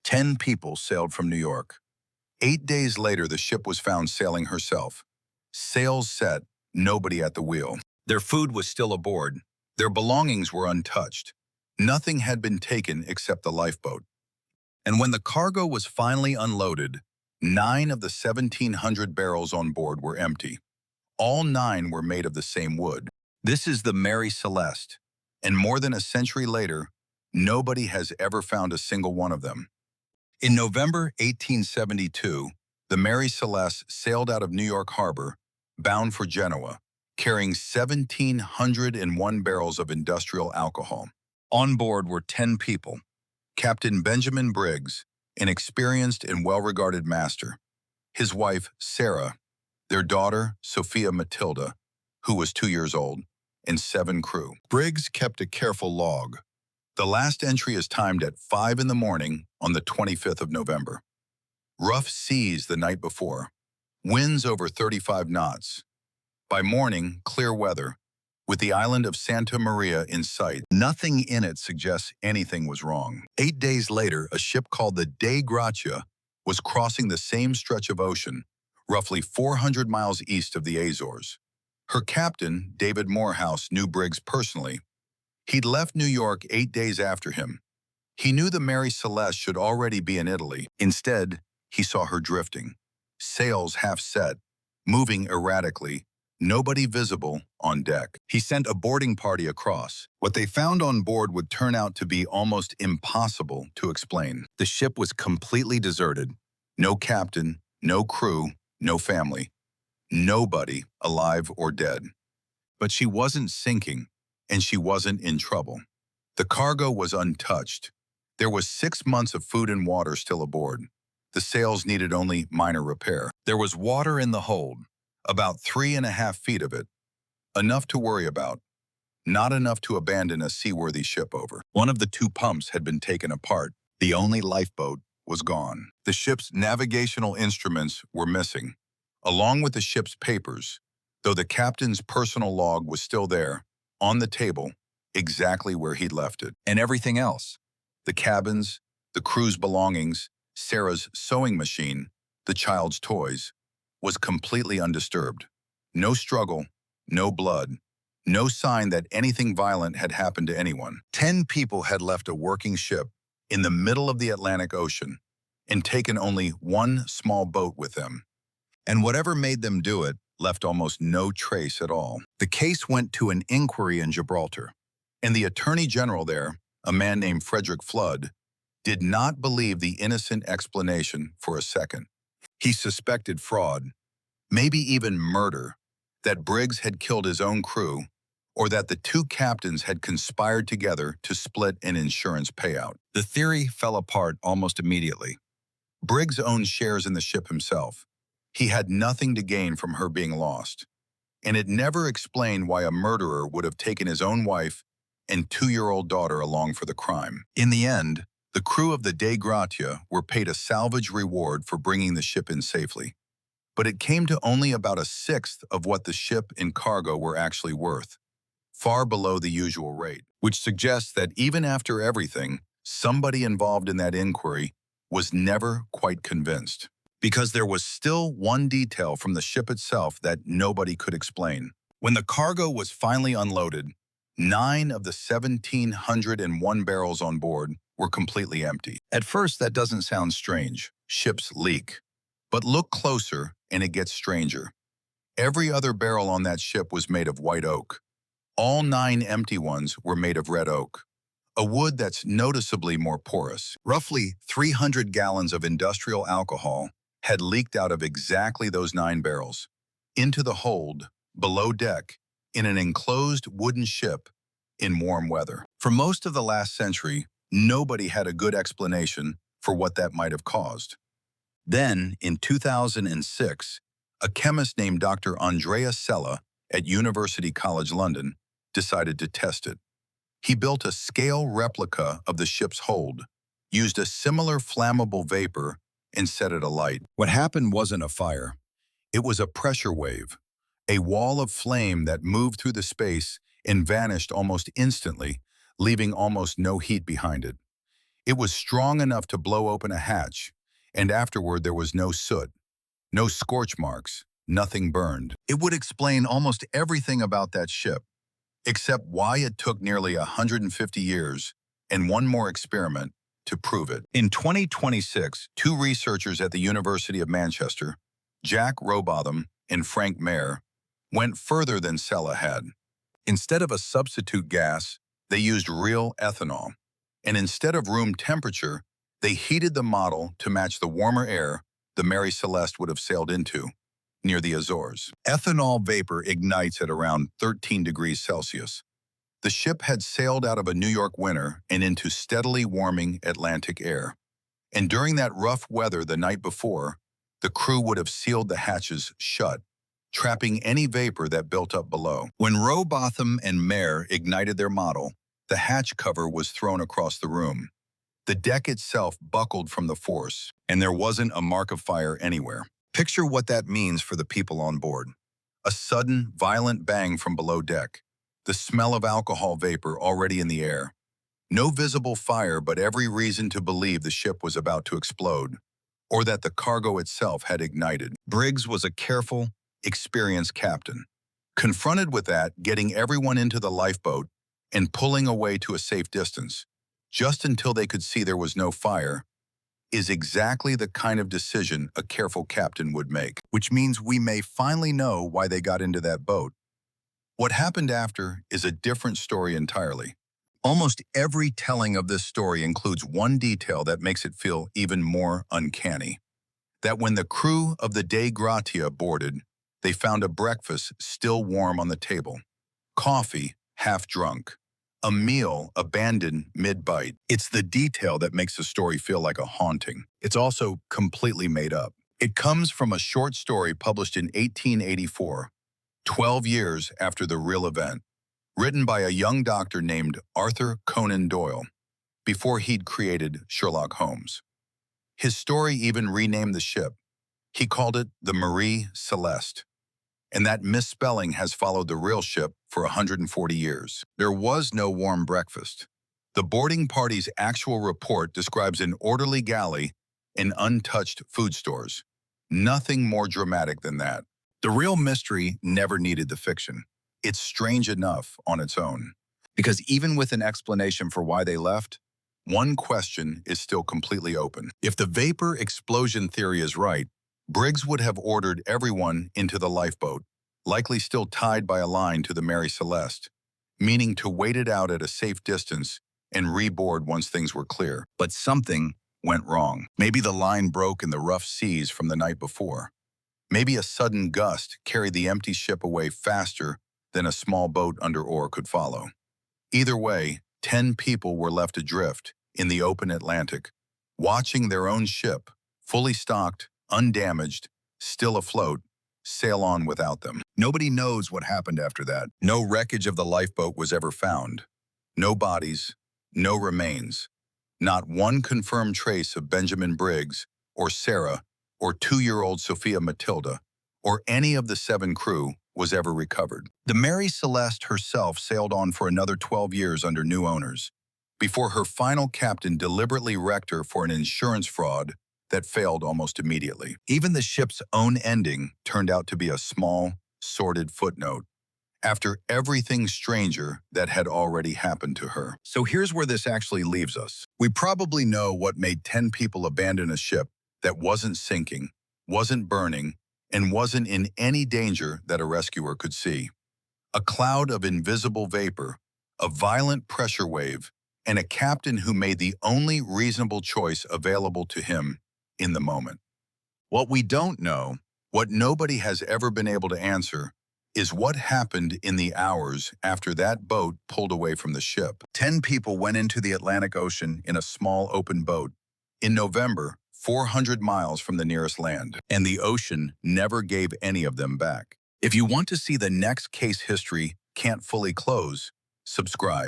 10 people sailed from New York. 8 days later, the ship was found sailing herself. Sails set, nobody at the wheel. Their food was still aboard. Their belongings were untouched. Nothing had been taken except the lifeboat. And when the cargo was finally unloaded, 9 of the 1,700 barrels on board were empty. All 9 were made of the same wood. This is the Mary Celeste, and more than a century later, nobody has ever found a single one of them. In November 1872, the Mary Celeste sailed out of New York Harbor, bound for Genoa, carrying 1,701 barrels of industrial alcohol. On board were 10 people. Captain Benjamin Briggs, an experienced and well-regarded master, his wife, Sarah, their daughter, Sophia Matilda, who was 2 years old, and 7 crew. Briggs kept a careful log. The last entry is timed at 5 in the morning on the 25th of November. Rough seas the night before, winds over 35 knots. By morning, clear weather, with the island of Santa Maria in sight. Nothing in it suggests anything was wrong. 8 days later, a ship called the Dei Gratia was crossing the same stretch of ocean, roughly 400 miles east of the Azores. Her captain, David Morehouse, knew Briggs personally. He'd left New York 8 days after him. He knew the Mary Celeste should already be in Italy. Instead, he saw her drifting, sails half set, moving erratically, nobody visible on deck. He sent a boarding party across. What they found on board would turn out to be almost impossible to explain. The ship was completely deserted. No captain, no crew, no family. Nobody, alive or dead. But she wasn't sinking, and she wasn't in trouble. The cargo was untouched. There was 6 months of food and water still aboard. The sails needed only minor repair. There was water in the hold, about 3.5 feet of it. Enough to worry about, not enough to abandon a seaworthy ship over. One of the 2 pumps had been taken apart. The only lifeboat was gone. The ship's navigational instruments were missing, along with the ship's papers, though the captain's personal log was still there, on the table, exactly where he'd left it. And everything else, the cabins, the crew's belongings, Sarah's sewing machine, the child's toys, was completely undisturbed. No struggle, no blood, no sign that anything violent had happened to anyone. 10 people had left a working ship in the middle of the Atlantic Ocean and taken only 1 small boat with them. And whatever made them do it left almost no trace at all. The case went to an inquiry in Gibraltar, and the Attorney General there, a man named Frederick Flood, did not believe the innocent explanation for a second. He suspected fraud, maybe even murder, that Briggs had killed his own crew, or that the 2 captains had conspired together to split an insurance payout. The theory fell apart almost immediately. Briggs owned shares in the ship himself. He had nothing to gain from her being lost, and it never explained why a murderer would have taken his own wife and 2-year-old daughter along for the crime. In the end, the crew of the Dei Gratia were paid a salvage reward for bringing the ship in safely, but it came to only about 1/6 of what the ship and cargo were actually worth, far below the usual rate, which suggests that even after everything, somebody involved in that inquiry was never quite convinced. Because there was still one detail from the ship itself that nobody could explain. When the cargo was finally unloaded, 9 of the 1,701 barrels on board were completely empty. At first, that doesn't sound strange. Ships leak. But look closer, and it gets stranger. Every other barrel on that ship was made of white oak. All 9 empty ones were made of red oak, a wood that's noticeably more porous. Roughly 300 gallons of industrial alcohol had leaked out of exactly those 9 barrels, into the hold, below deck, in an enclosed wooden ship in warm weather. For most of the last century, nobody had a good explanation for what that might have caused. Then, in 2006, a chemist named Dr. Andrea Sella at University College London decided to test it. He built a scale replica of the ship's hold, used a similar flammable vapor, and set it alight. What happened wasn't a fire. It was a pressure wave, a wall of flame that moved through the space and vanished almost instantly, leaving almost no heat behind it. It was strong enough to blow open a hatch, and afterward there was no soot, no scorch marks, nothing burned. It would explain almost everything about that ship, except why it took nearly 150 years and one more experiment to prove it. In 2026, two researchers at the University of Manchester, Jack Rowbotham and Frank Mayer, went further than Sella had. Instead of a substitute gas, they used real ethanol. And instead of room temperature, they heated the model to match the warmer air the Mary Celeste would have sailed into, near the Azores. Ethanol vapor ignites at around 13 degrees Celsius. The ship had sailed out of a New York winter and into steadily warming Atlantic air. And during that rough weather the night before, the crew would have sealed the hatches shut, trapping any vapor that built up below. When Rowbotham and Mayer ignited their model, the hatch cover was thrown across the room. The deck itself buckled from the force, and there wasn't a mark of fire anywhere. Picture what that means for the people on board. A sudden, violent bang from below deck. The smell of alcohol vapor already in the air. No visible fire, but every reason to believe the ship was about to explode, or that the cargo itself had ignited. Briggs was a careful, experienced captain. Confronted with that, getting everyone into the lifeboat and pulling away to a safe distance, just until they could see there was no fire, is exactly the kind of decision a careful captain would make, which means we may finally know why they got into that boat. What happened after is a different story entirely. Almost every telling of this story includes one detail that makes it feel even more uncanny. That when the crew of the Dei Gratia boarded, they found a breakfast still warm on the table. Coffee, half drunk. A meal abandoned mid-bite. It's the detail that makes the story feel like a haunting. It's also completely made up. It comes from a short story published in 1884, 12 years after the real event, written by a young doctor named Arthur Conan Doyle, before he'd created Sherlock Holmes. His story even renamed the ship. He called it the Mary Celeste. And that misspelling has followed the real ship for 140 years. There was no warm breakfast. The boarding party's actual report describes an orderly galley and untouched food stores. Nothing more dramatic than that. The real mystery never needed the fiction. It's strange enough on its own. Because even with an explanation for why they left, one question is still completely open. If the vapor explosion theory is right, Briggs would have ordered everyone into the lifeboat, likely still tied by a line to the Mary Celeste, meaning to wait it out at a safe distance and reboard once things were clear. But something went wrong. Maybe the line broke in the rough seas from the night before. Maybe a sudden gust carried the empty ship away faster than a small boat under oar could follow. Either way, 10 people were left adrift in the open Atlantic, watching their own ship, fully stocked, undamaged, still afloat, sail on without them. Nobody knows what happened after that. No wreckage of the lifeboat was ever found. No bodies, no remains. Not one confirmed trace of Benjamin Briggs, or Sarah, or 2-year-old Sophia Matilda, or any of the 7 crew was ever recovered. The Mary Celeste herself sailed on for another 12 years under new owners, before her final captain deliberately wrecked her for an insurance fraud that failed almost immediately. Even the ship's own ending turned out to be a small, sordid footnote, after everything stranger that had already happened to her. So here's where this actually leaves us. We probably know what made 10 people abandon a ship that wasn't sinking, wasn't burning, and wasn't in any danger that a rescuer could see. A cloud of invisible vapor, a violent pressure wave, and a captain who made the only reasonable choice available to him in the moment. What we don't know, what nobody has ever been able to answer, is what happened in the hours after that boat pulled away from the ship. 10 people went into the Atlantic Ocean in a small open boat in November, 400 miles from the nearest land, and the ocean never gave any of them back. If you want to see the next case history can't fully close, subscribe.